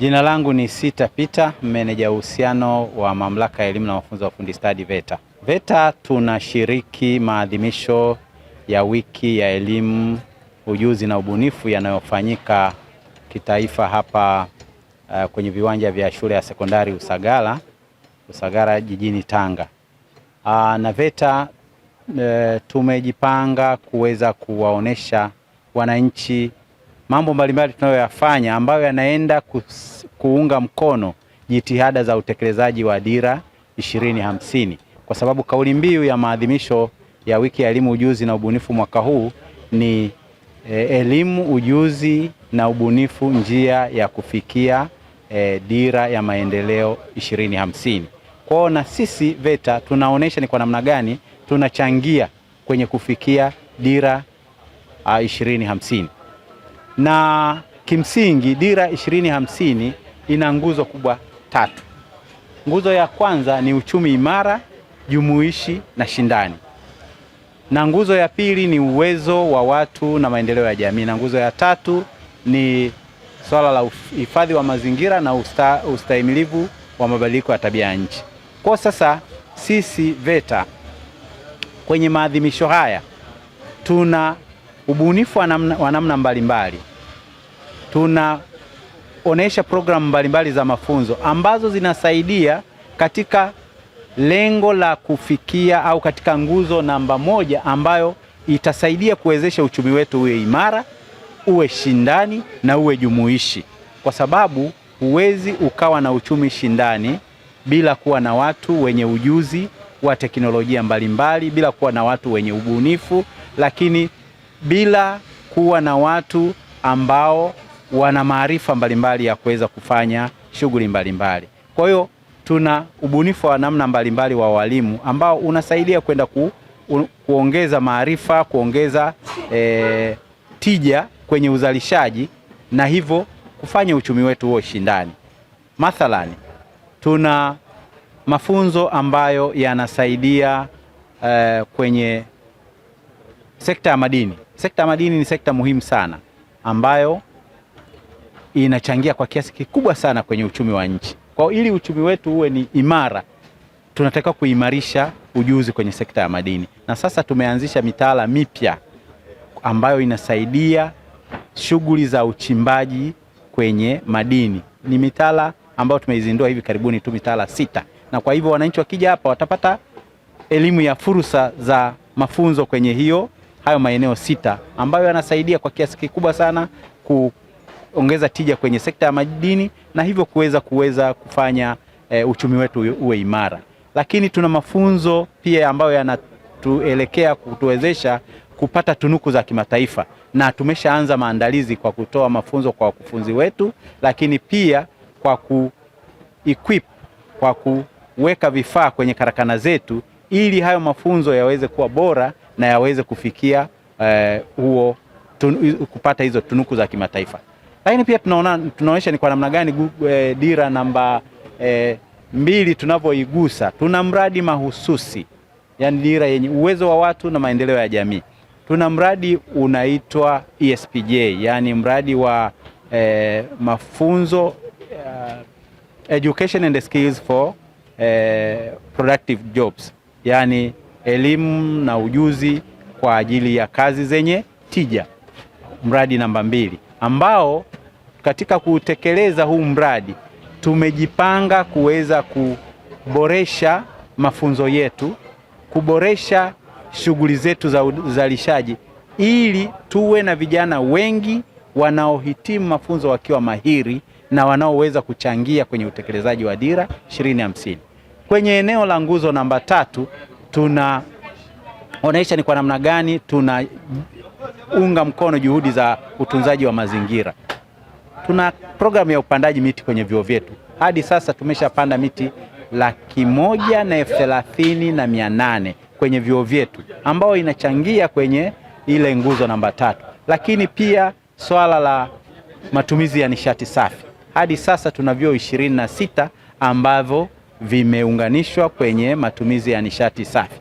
Jina langu ni Sita Peter, meneja uhusiano wa Mamlaka ya Elimu na Mafunzo ya Ufundi Stadi VETA. VETA tunashiriki maadhimisho ya wiki ya elimu, ujuzi na ubunifu yanayofanyika kitaifa hapa kwenye viwanja vya shule ya sekondari Usagara jijini Tanga. Na VETA tumejipanga kuweza kuwaonesha wananchi mambo mbalimbali tunayoyafanya ambayo yanaenda kuunga mkono jitihada za utekelezaji wa Dira 2050, kwa sababu kauli mbiu ya maadhimisho ya wiki ya elimu, ujuzi na ubunifu mwaka huu ni elimu, ujuzi na ubunifu, njia ya kufikia Dira ya maendeleo 2050. Kwao na sisi VETA tunaonesha ni kwa namna gani tunachangia kwenye kufikia Dira 2050. Na kimsingi Dira 2050 ina nguzo kubwa 3. Nguzo ya kwanza ni uchumi imara, jumuishi na shindani. Na nguzo ya pili ni uwezo wa watu na maendeleo ya jamii. Na nguzo ya 3 ni swala la uhifadhi wa mazingira na ustahimilivu wa mabadiliko ya tabia ya nchi. Kwa sasa sisi VETA kwenye maadhimisho haya tuna ubunifu wa namna mbalimbali. Tunaonesha programu mbalimbali za mafunzo ambazo zinasaidia katika lengo la kufikia au katika nguzo namba 1 ambayo itasaidia kuwezesha uchumi wetu uwe imara, uwe shindani na uwe jumuishi, kwa sababu huwezi ukawa na uchumi shindani bila kuwa na watu wenye ujuzi wa teknolojia mbalimbali, bila kuwa na watu wenye ubunifu, lakini bila kuwa na watu ambao wana maarifa mbalimbali ya kuweza kufanya shughuli mbalimbali. Kwa hiyo tuna ubunifu wa namna mbalimbali wa walimu ambao unasaidia kwenda kuongeza maarifa, kuongeza tija kwenye uzalishaji na hivyo kufanya uchumi wetu huo shindani. Mathalani, tuna mafunzo ambayo yanasaidia kwenye sekta ya madini. Sekta ya madini ni sekta muhimu sana ambayo inachangia kwa kiasi kikubwa sana kwenye uchumi wa nchi. Kwa ili uchumi wetu uwe ni imara, tunataka kuimarisha ujuzi kwenye sekta ya madini. Na sasa tumeanzisha mitaala mipya ambayo inasaidia shughuli za uchimbaji kwenye madini. Ni mitaala ambayo tumeizindua hivi karibuni tu, mitaala 6. Na kwa hivyo wananchi wakija hapa watapata elimu ya fursa za mafunzo kwenye hayo maeneo 6 ambayo yanasaidia kwa kiasi kikubwa sana kuongeza tija kwenye sekta ya madini na hivyo kuweza kufanya uchumi wetu uwe imara. Lakini tuna mafunzo pia ambayo yanatuelekea kutuwezesha kupata tunuku za kimataifa, na tumeshaanza maandalizi kwa kutoa mafunzo kwa wakufunzi wetu, lakini pia kwa kwa kuweka vifaa kwenye karakana zetu ili hayo mafunzo yaweze kuwa bora na yaweze kufikia kupata hizo tunuku za kimataifa. Lakini pia tunaonyesha ni kwa namna gani dira namba 2 tunavyoigusa. Tuna mradi mahususi, yani dira yenye uwezo wa watu na maendeleo ya jamii. Tuna mradi unaitwa ESPJ, yani mradi wa mafunzo Education and Skills for Productive Jobs, yani elimu na ujuzi kwa ajili ya kazi zenye tija, mradi namba 2, ambao katika kutekeleza huu mradi tumejipanga kuweza kuboresha mafunzo yetu, kuboresha shughuli zetu za uzalishaji ili tuwe na vijana wengi wanaohitimu mafunzo wakiwa mahiri na wanaoweza kuchangia kwenye utekelezaji wa Dira 2050. Kwenye eneo la nguzo namba 3 tunaonesha ni kwa namna gani tunaunga mkono juhudi za utunzaji wa mazingira. Tuna programu ya upandaji miti kwenye vyuo vyetu. Hadi sasa tumeshapanda miti 130,800 kwenye vyuo vyetu, ambao inachangia kwenye ile nguzo namba 3. Lakini pia swala la matumizi ya nishati safi. Hadi sasa tuna vyuo 26 ambavyo vimeunganishwa kwenye matumizi ya nishati safi.